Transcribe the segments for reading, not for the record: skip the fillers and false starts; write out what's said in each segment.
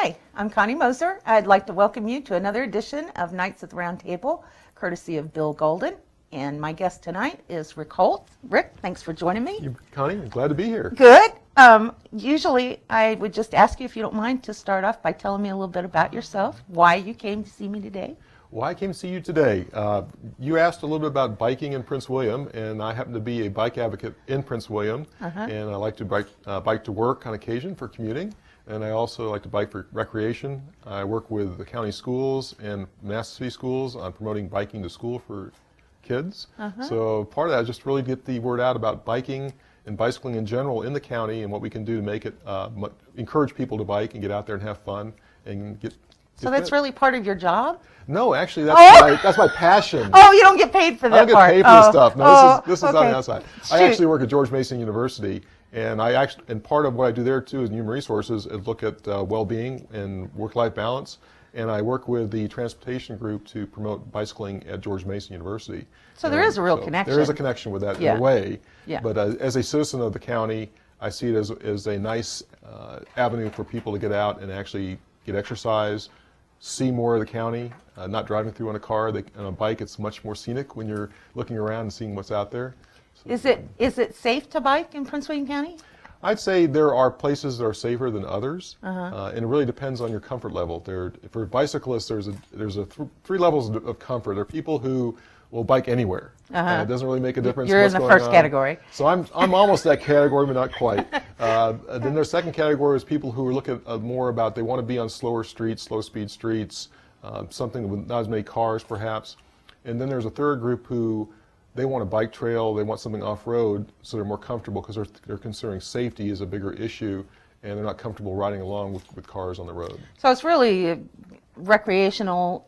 Hi, I'm Connie Moser. I'd like to welcome you to another edition of Nights at the Round Table, courtesy of Bill Golden. And my guest tonight is Rick Holt. Rick, thanks for joining me. Connie, I'm glad to be here. Good. Usually I would just ask you, if you don't mind, to start off by telling me a little bit about yourself, why you came to see me today. Why I came to see you today. You asked a little bit about biking in Prince William, and I happen to be a bike advocate in Prince William, and I like to bike to work on occasion for commuting, and I also like to bike for recreation. I work with the county schools and Mass City schools on promoting biking to school for kids. So part of that is just really get the word out about biking and bicycling in general in the county and what we can do to make it, encourage people to bike and get out there and have fun and get So that's really part of your job? No, actually, that's my passion. Oh, you don't get paid for that part. I don't get paid for this stuff. No, this is on okay. the outside. Shoot. I actually work at George Mason University, and part of what I do there too is human resources is look at well-being and work-life balance. And I work with the transportation group to promote bicycling at George Mason University. So there is a real connection. There is a connection with that in a way. Yeah. But as a citizen of the county, I see it as a nice avenue for people to get out and actually get exercise, see more of the county, not driving through on a car. On a bike, it's much more scenic when you're looking around and seeing what's out there. So, is it safe to bike in Prince William County? I'd say there are places that are safer than others, and it really depends on your comfort level. For bicyclists, there's three levels of comfort. There are people who will bike anywhere, and it doesn't really make a difference. You're in the first category. So I'm almost that category, but not quite. Then their second category is people who are looking more about they want to be on slower streets, slow speed streets, something with not as many cars perhaps. And then there's a third group who they want a bike trail, they want something off-road, so they're more comfortable because they're considering safety is a bigger issue, and they're not comfortable riding along with cars on the road. So it's really recreational,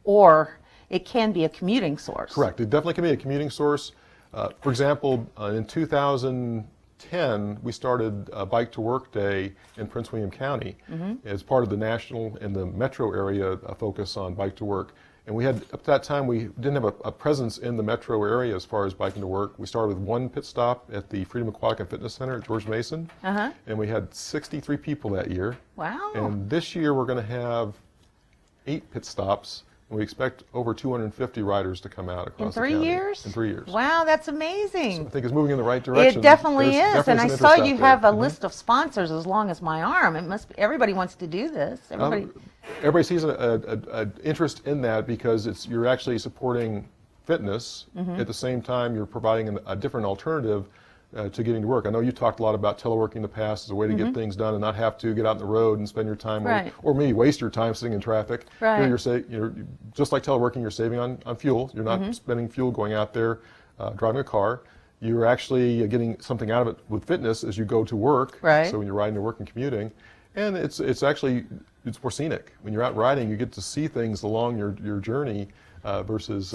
or it can be a commuting source. Correct. It definitely can be a commuting source. For example, in 2010, we started a Bike to Work Day in Prince William County as part of the national and the metro area focus on bike to work. And we had, up to that time, we didn't have a presence in the metro area as far as biking to work. We started with one pit stop at the Freedom Aquatic and Fitness Center at George Mason, and we had 63 people that year. Wow. And this year we're going to have 8 pit stops, and we expect over 250 riders to come out across the county. In 3 years? In 3 years. Wow, that's amazing. So I think it's moving in the right direction. It definitely is. Definitely And I some saw interest you out there. have a list of sponsors as long as my arm. It must be, everybody wants to do this. Everybody sees an interest in that because you're actually supporting fitness. At the same time, you're providing a different alternative to getting to work. I know you talked a lot about teleworking in the past as a way to get things done and not have to get out on the road and spend your time, or maybe waste your time sitting in traffic. Right. You're just like teleworking, you're saving on fuel. You're not spending fuel going out there driving a car. You're actually getting something out of it with fitness as you go to work. Right. So when you're riding to work and commuting. And it's more scenic. When you're out riding, you get to see things along your journey versus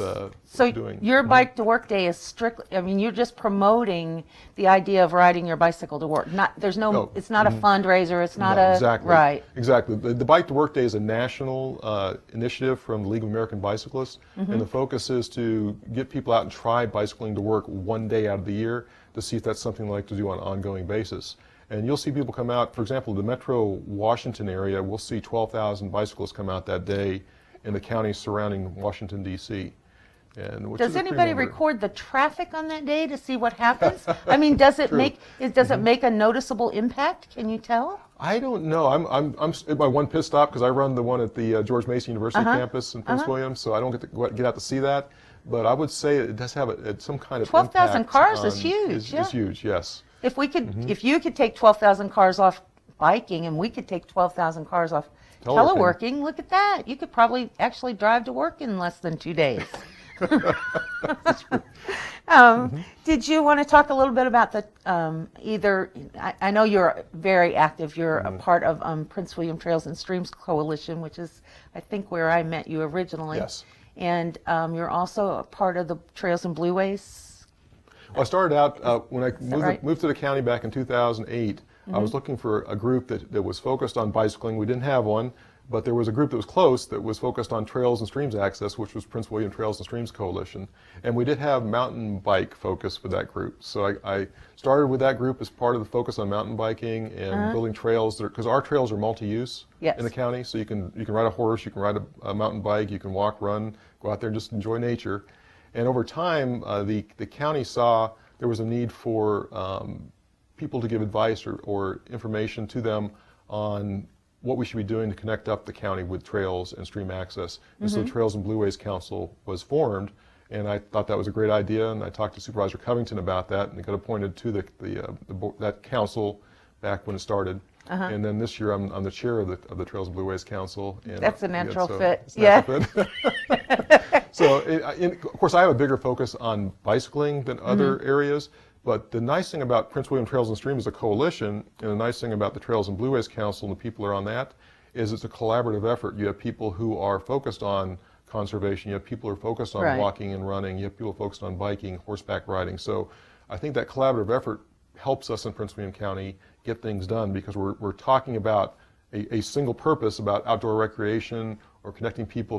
doing. Your Bike to Work Day is strictly, I mean, you're just promoting the idea of riding your bicycle to work. It's not a fundraiser, it's not exactly. Right. Exactly. The Bike to Work Day is a national initiative from the League of American Bicyclists, and the focus is to get people out and try bicycling to work one day out of the year to see if that's something they like to do on an ongoing basis. And you'll see people come out, for example, the Metro Washington area, we'll see 12,000 bicyclists come out that day in the counties surrounding Washington, D.C. Does anybody record the traffic on that day to see what happens? I mean, does it make a noticeable impact? Can you tell? I don't know. I'm at my one pit stop because I run the one at the George Mason University campus in Prince William, so I don't get out to see that. But I would say it does have some kind of 12,000 cars is huge. Is huge, yes. If we could, if you could take 12,000 cars off biking, and we could take 12,000 cars off teleworking, look at that. You could probably actually drive to work in less than 2 days. Did you want to talk a little bit about the I know you're very active. You're a part of Prince William Trails and Streams Coalition, which is, I think, where I met you originally. Yes. And you're also a part of the Trails and Blueways. Well, I started out when I moved to the county back in 2008. I was looking for a group that was focused on bicycling. We didn't have one. But there was a group that was close that was focused on trails and streams access, which was Prince William Trails and Streams Coalition. And we did have mountain bike focus with that group. So I started with that group as part of the focus on mountain biking and building trails, because our trails are multi-use in the county. So you can ride a horse, you can ride a mountain bike, you can walk, run, go out there and just enjoy nature. And over time, the county saw there was a need for people to give advice or information to them on what we should be doing to connect up the county with trails and stream access. And so the Trails and Blueways Council was formed, and I thought that was a great idea, and I talked to Supervisor Covington about that, and got appointed to that council back when it started. And then this year I'm the chair of the Trails and Blueways Council. And that's a natural fit. It's a natural fit. So, of course, I have a bigger focus on bicycling than other areas. But the nice thing about Prince William Trails and Streams as a coalition, and the nice thing about the Trails and Blueways Council and the people who are on that, is it's a collaborative effort. You have people who are focused on conservation, you have people who are focused on walking and running, you have people focused on biking, horseback riding. So I think that collaborative effort helps us in Prince William County get things done, because we're talking about a single purpose about outdoor recreation or connecting people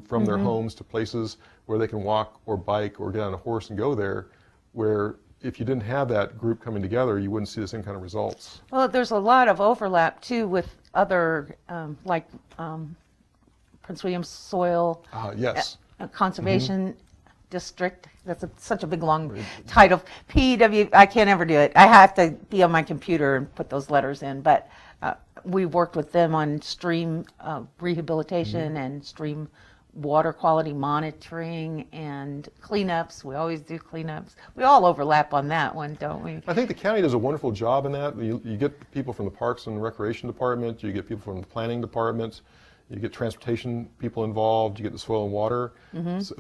from their homes to places where they can walk or bike or get on a horse and go there, where if you didn't have that group coming together, you wouldn't see the same kind of results. Well, there's a lot of overlap too with other, Prince William Soil Conservation District. That's such a big long title. PEW, I can't ever do it. I have to be on my computer and put those letters in. But we worked with them on stream rehabilitation and stream water quality monitoring and cleanups. We always do cleanups. We all overlap on that one, don't we? I think the county does a wonderful job in that. You get people from the Parks and Recreation Department, you get people from the Planning Department, you get transportation people involved, you get the Soil and Water,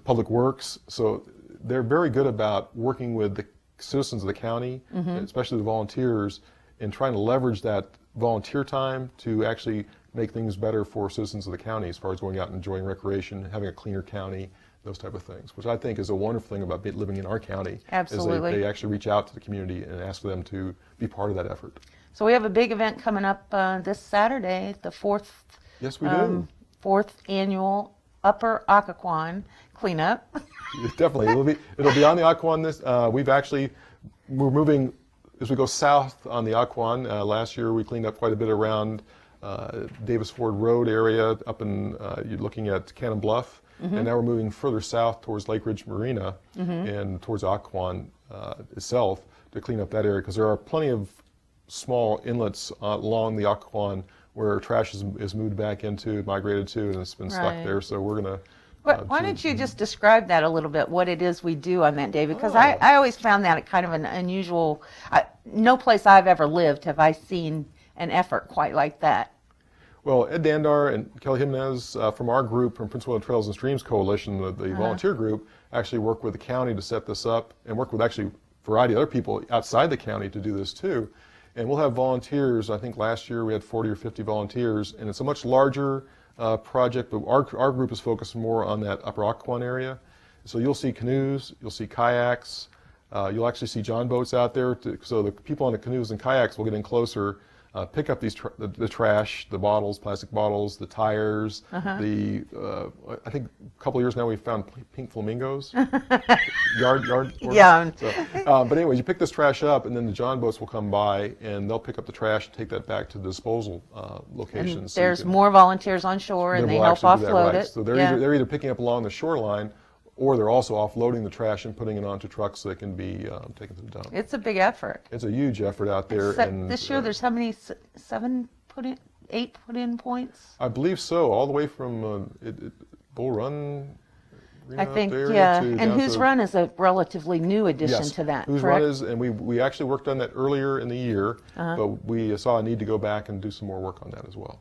Public Works. So they're very good about working with the citizens of the county, especially the volunteers, and trying to leverage that volunteer time to actually make things better for citizens of the county as far as going out and enjoying recreation, having a cleaner county, those type of things, which I think is a wonderful thing about living in our county. Absolutely. Is they actually reach out to the community and ask them to be part of that effort. So we have a big event coming up this Saturday, the fourth. Yes, we do. Fourth annual Upper Occoquan cleanup. Definitely, it'll be on the Occoquan. We're moving as we go south on the Occoquan. Last year we cleaned up quite a bit around Davis Ford Road area up in, you're looking at Cannon Bluff, and now we're moving further south towards Lake Ridge Marina and towards Occoquan itself to clean up that area, because there are plenty of small inlets along the Occoquan where trash is moved back into, migrated to, and it's been stuck there. So we're going to... Why don't you just describe that a little bit, what it is we do on that day? Because I always found that kind of an unusual, no place I've ever lived have I seen an effort quite like that. Well, Ed Dandar and Kelly Jimenez from our group, from Prince William Trails and Streams Coalition, the volunteer group, actually work with the county to set this up, and work with actually a variety of other people outside the county to do this too. And we'll have volunteers. I think last year we had 40 or 50 volunteers, and it's a much larger project, but our group is focused more on that Upper Occoquan area. So you'll see canoes, you'll see kayaks, you'll actually see john boats out there, so the people on the canoes and kayaks will get in closer, pick up the trash, the bottles, plastic bottles, the tires, I think a couple of years now we've found pink flamingos, yard. Yeah. So, but anyways, you pick this trash up, and then the john boats will come by, and they'll pick up the trash and take that back to the disposal locations. And there's more volunteers on shore, and they help offload it. So they're either picking up along the shoreline, or they're also offloading the trash and putting it onto trucks so they can be taken to the dump. It's a big effort. It's a huge effort out there. And this year, there's how many? 8 put-in points? I believe so, all the way from Bull Run. I think, yeah. And Who's Run is a relatively new addition to that. Who's correct? Run is, and we actually worked on that earlier in the year, but we saw a need to go back and do some more work on that as well.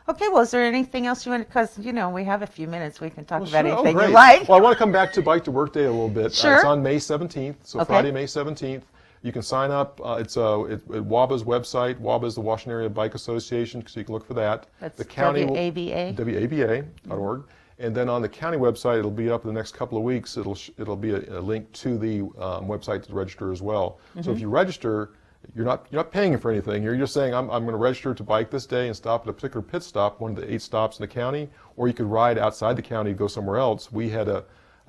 Okay, well, is there anything else you want to, because, we have a few minutes, we can talk about Sure. anything Great. you like. Well, I want to come back to Bike to Work Day a little bit. Sure. It's on May 17th, so Friday, May 17th. You can sign up. It's at WABA's website. WABA is the Washington Area Bike Association, so you can look for that. That's the county WABA? WABA.org. And then on the county website, it'll be up in the next couple of weeks. It'll be a link to the website to register as well. So if you register, you're not paying for anything. You're just saying, I'm going to register to bike this day and stop at a particular pit stop, one of the 8 stops in the county, or you could ride outside the county to go somewhere else. We had a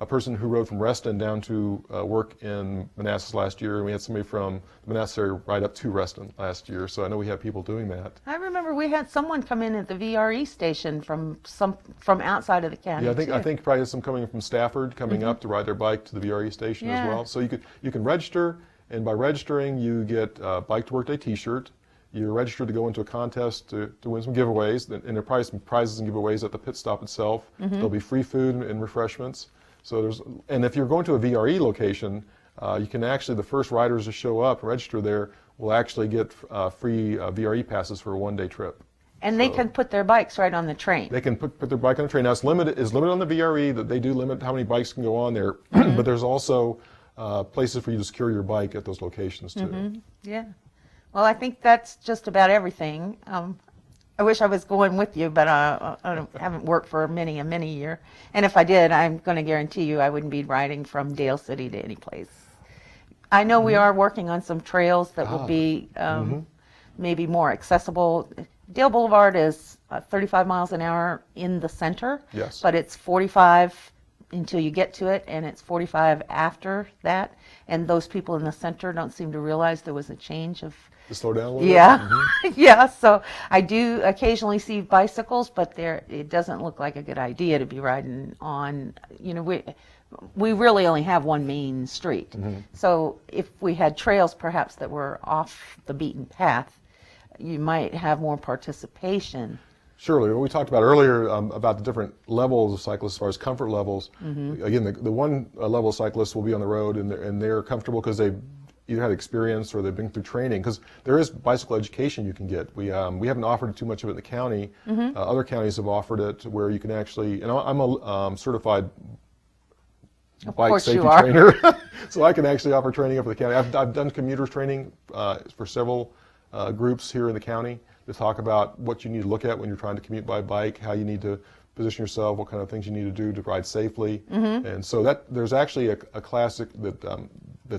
person who rode from Reston down to work in Manassas last year, and we had somebody from the Manassas area ride up to Reston last year, so I know we have people doing that. I remember we had someone come in at the VRE station from outside of the county. Yeah, I too. think probably some coming from Stafford coming up to ride their bike to the VRE station as well. So you can register, and by registering you get a Bike to Work Day T-shirt. You're registered to go into a contest to win some giveaways, and there are probably some prizes and giveaways at the pit stop itself. There'll be free food and refreshments. So and if you're going to a VRE location, you can actually, the first riders to show up and register there will actually get free VRE passes for a one-day trip. And they can put their bikes right on the train. They can put their bike on the train. Now it's limited on the VRE, that they do limit how many bikes can go on there, but there's also places for you to secure your bike at those locations too. Yeah. Well, I think that's just about everything. I wish I was going with you, but I haven't worked for many a year. And if I did, I'm going to guarantee you I wouldn't be riding from Dale City to any place. I know we are working on some trails that will be maybe more accessible. Dale Boulevard is 35 miles an hour in the center, Yes. but it's 45 until you get to it, and it's 45 after that. And those people in the center don't seem to realize there was a change of... To slow down a little bit? Yeah, so I do occasionally see bicycles, but it doesn't look like a good idea to be riding on, we really only have one main street. So if we had trails perhaps that were off the beaten path, you might have more participation. Surely. What we talked about earlier about the different levels of cyclists as far as comfort levels. Again, the one level of cyclists will be on the road, and they're comfortable because they've either had experience or they've been through training, because there is bicycle education you can get. We haven't offered too much of it in the county. Other counties have offered it where you can actually, and I'm a certified bike safety trainer, so I can actually offer training up in the county. I've done commuter training for several groups here in the county to talk about what you need to look at when you're trying to commute by bike, how you need to position yourself, what kind of things you need to do to ride safely. And so there's actually a classic that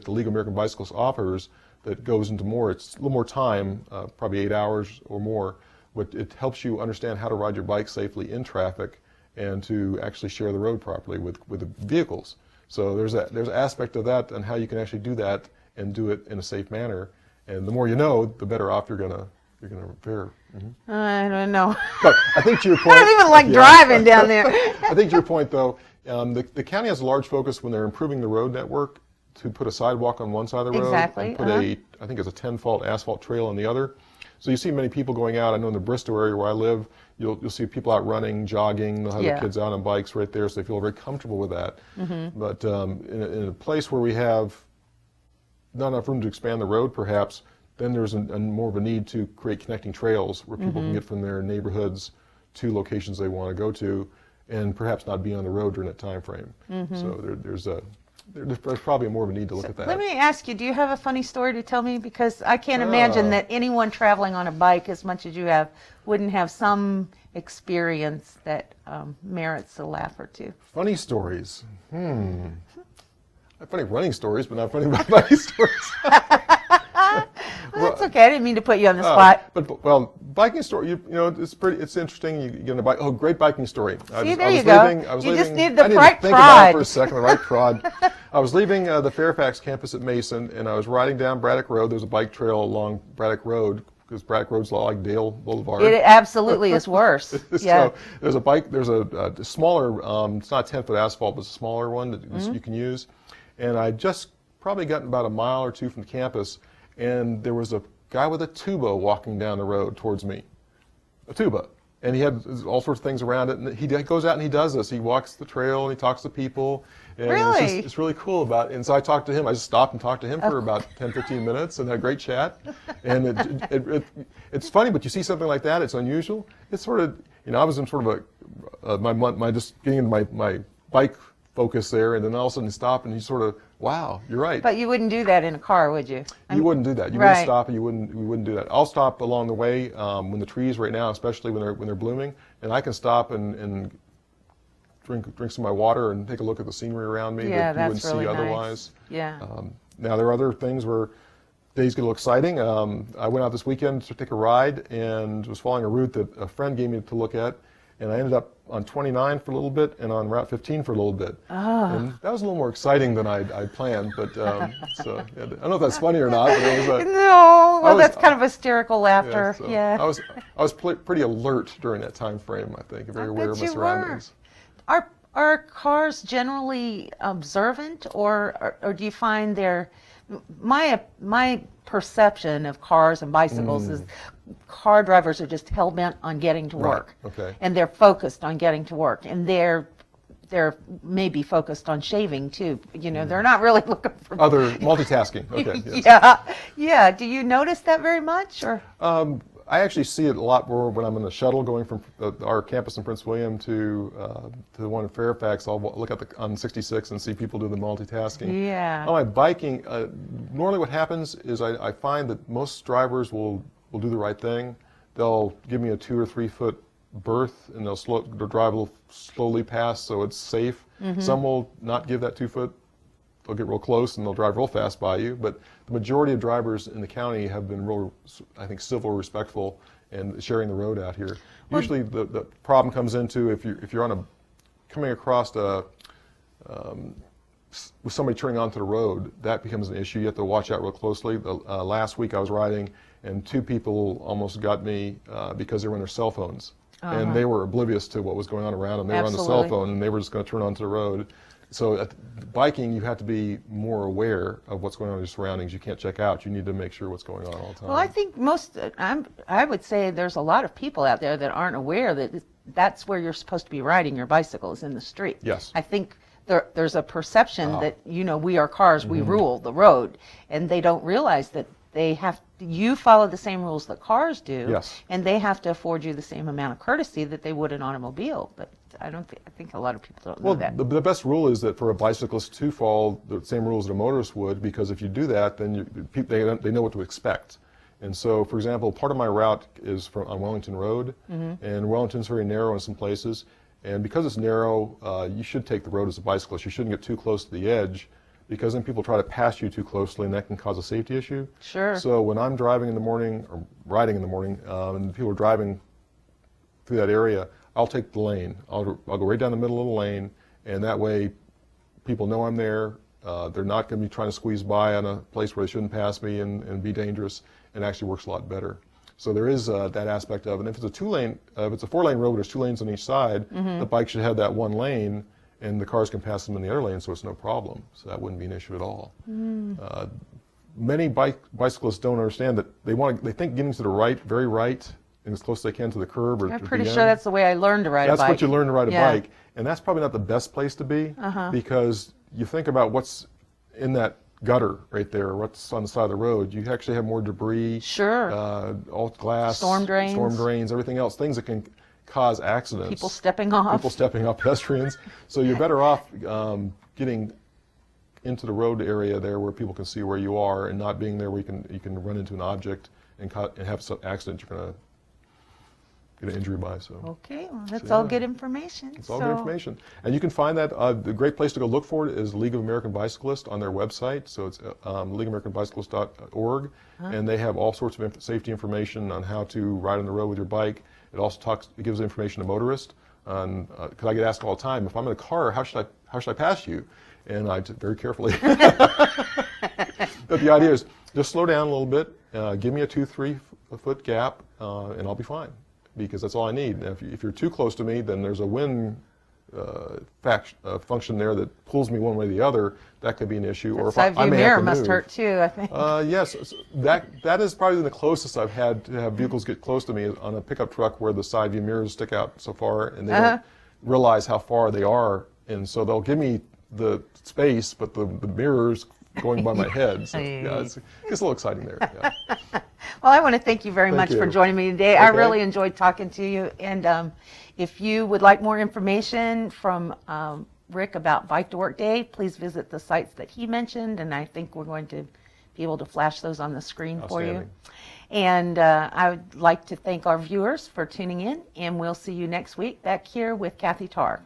the League of American Bicyclists offers that goes into more, it's a little more time, probably 8 hours or more, but it helps you understand how to ride your bike safely in traffic and to actually share the road properly with the vehicles. So there's an aspect of that and how you can actually do that and do it in a safe manner. And the more you know, the better off you're gonna fare. I don't know. But I think to your point, I don't even like driving down there. I think to your point though, the county has a large focus when they're improving the road network to put a sidewalk on one side of the road and put I think it's a 10-fault asphalt trail on the other. So you see many people going out. I know in the Bristol area where I live, you'll see people out running, jogging. They'll have their kids out on bikes right there, so they feel very comfortable with that. But in a place where we have not enough room to expand the road, perhaps, then there's more of a need to create connecting trails where people can get from their neighborhoods to locations they want to go to, and perhaps not be on the road during that time frame. So there's probably more of a need to look at that. Let me ask you, do you have a funny story to tell me? Because I can't imagine that anyone traveling on a bike as much as you have wouldn't have some experience that merits a laugh or two. Funny stories. I have funny running stories, but not funny bike stories. Well, that's okay. I didn't mean to put you on the spot. But biking story, it's interesting. You get on a bike. Oh, great biking story. See, there you go. You just need the right prod. About it for a second, the right prod. I was leaving the Fairfax campus at Mason, and I was riding down Braddock Road. There's a bike trail along Braddock Road, because Braddock Road's like Dale Boulevard. It absolutely is worse. So there's a smaller, it's not 10-foot asphalt, but it's a smaller one that you can use. And I just probably gotten about a mile or two from the campus, and there was a guy with a tuba walking down the road towards me. A tuba. And he had all sorts of things around it, and he goes out and he does this. He walks the trail and he talks to people. And really? It's really cool about it. And so I talked to him. I just stopped and talked to him for about 10, 15 minutes and had a great chat. And it's funny, but you see something like that, it's unusual. It's sort of, I was in sort of my just getting into my bike focus there, and then all of a sudden stop and you sort of, wow, you're right. But you wouldn't do that in a car, would you? You wouldn't do that. You wouldn't stop, and you wouldn't do that. I'll stop along the way when the trees right now, especially when they're blooming, and I can stop and drink some of my water and take a look at the scenery around me that you wouldn't see otherwise. Yeah. Now there are other things where days get a little exciting. I went out this weekend to take a ride and was following a route that a friend gave me to look at, and I ended up on 29 for a little bit and on Route 15 for a little bit. And that was a little more exciting than I'd planned, but so yeah, I don't know if that's funny or not, but it was No, well, that's kind of hysterical laughter. Yeah, so I was pretty alert during that time frame, I think, very aware of my surroundings. Are cars generally observant, or do you find they're my perception of cars and bicycles is car drivers are just hell-bent on getting to work. Okay. And they're focused on getting to work, and they're maybe focused on shaving too. You know, they're not really looking for other multitasking. Okay. Yes. Yeah. Do you notice that very much, or? I actually see it a lot more when I'm in the shuttle going from our campus in Prince William to the one in Fairfax. I'll look at on 66 and see people do the multitasking. Yeah. On my biking, normally what happens is I find that most drivers will do the right thing. They'll give me a 2 or 3 foot berth, and they'll drive a little slowly past so it's safe. Some will not give that 2 foot. They'll get real close and they'll drive real fast by you. But the majority of drivers in the county have been real, I think, civil, respectful, and sharing the road out here. Usually the problem comes into if you're coming across with somebody turning onto the road, that becomes an issue. You have to watch out real closely. Last week I was riding and 2 people almost got me because they were on their cell phones. And they were oblivious to what was going on around them. They were on the cell phone and they were just going to turn onto the road. So biking, you have to be more aware of what's going on in your surroundings. You can't check out. You need to make sure what's going on all the time. Well, I think I would say there's a lot of people out there that aren't aware that that's where you're supposed to be riding your bicycle, is in the street. Yes. I think there's a perception that, we are cars, we rule the road, and they don't realize that you follow the same rules that cars do, yes, and they have to afford you the same amount of courtesy that they would an automobile. But I think a lot of people don't know that. Well, the best rule is that for a bicyclist to follow the same rules that a motorist would, because if you do that, then they know what to expect. And so, for example, part of my route is on Wellington Road, and Wellington's very narrow in some places. And because it's narrow, you should take the road as a bicyclist. You shouldn't get too close to the edge, because then people try to pass you too closely, and that can cause a safety issue. Sure. So when I'm driving in the morning, or riding in the morning, and people are driving through that area, I'll take the lane. I'll go right down the middle of the lane, and that way people know I'm there. They're not going to be trying to squeeze by on a place where they shouldn't pass me and be dangerous, and it actually works a lot better. So there is that aspect of it. And if it's a 4-lane road, there's 2 lanes on each side, the bike should have that 1 lane, and the cars can pass them in the other lane, so it's no problem. So that wouldn't be an issue at all. Many bicyclists don't understand that they think getting to the right, very right, and as close as they can to the curb or I'm to pretty the sure end. that's the way I learned to ride a bike. That's what you learn to ride a bike, and that's probably not the best place to be, because you think about what's in that gutter right there, what's on the side of the road. You actually have more debris, all glass, storm drains, everything else, things that can cause accidents. People stepping off, pedestrians. So you're better off getting into the road area there where people can see where you are, and not being there where you can run into an object and have some accident you're going to get an injury by. So okay, well, that's all good information. It's all good information, and you can find that. The great place to go look for it is League of American Bicyclists on their website. So it's leagueofamericanbicyclists.org, and they have all sorts of safety information on how to ride on the road with your bike. It also gives information to motorists, because I get asked all the time, if I'm in a car, how should I pass you? And I very carefully. But the idea is just slow down a little bit, give me a 2-3 foot gap, and I'll be fine, because that's all I need. Now, if you're too close to me, then there's a wind function there that pulls me one way or the other. That could be an issue. Or if I may mirror must hurt too, I think. Yes, that is probably the closest I've had to have vehicles get close to me on a pickup truck, where the side view mirrors stick out so far, and they don't realize how far they are, and so they'll give me the space, but the mirrors going by my head. So yeah, it's a little exciting there. Yeah. Well, I want to thank you very much for joining me today. Okay. I really enjoyed talking to you. And if you would like more information from Rick about Bike to Work Day, please visit the sites that he mentioned, and I think we're going to be able to flash those on the screen for you. And I would like to thank our viewers for tuning in, and we'll see you next week back here with Kathy Tarr.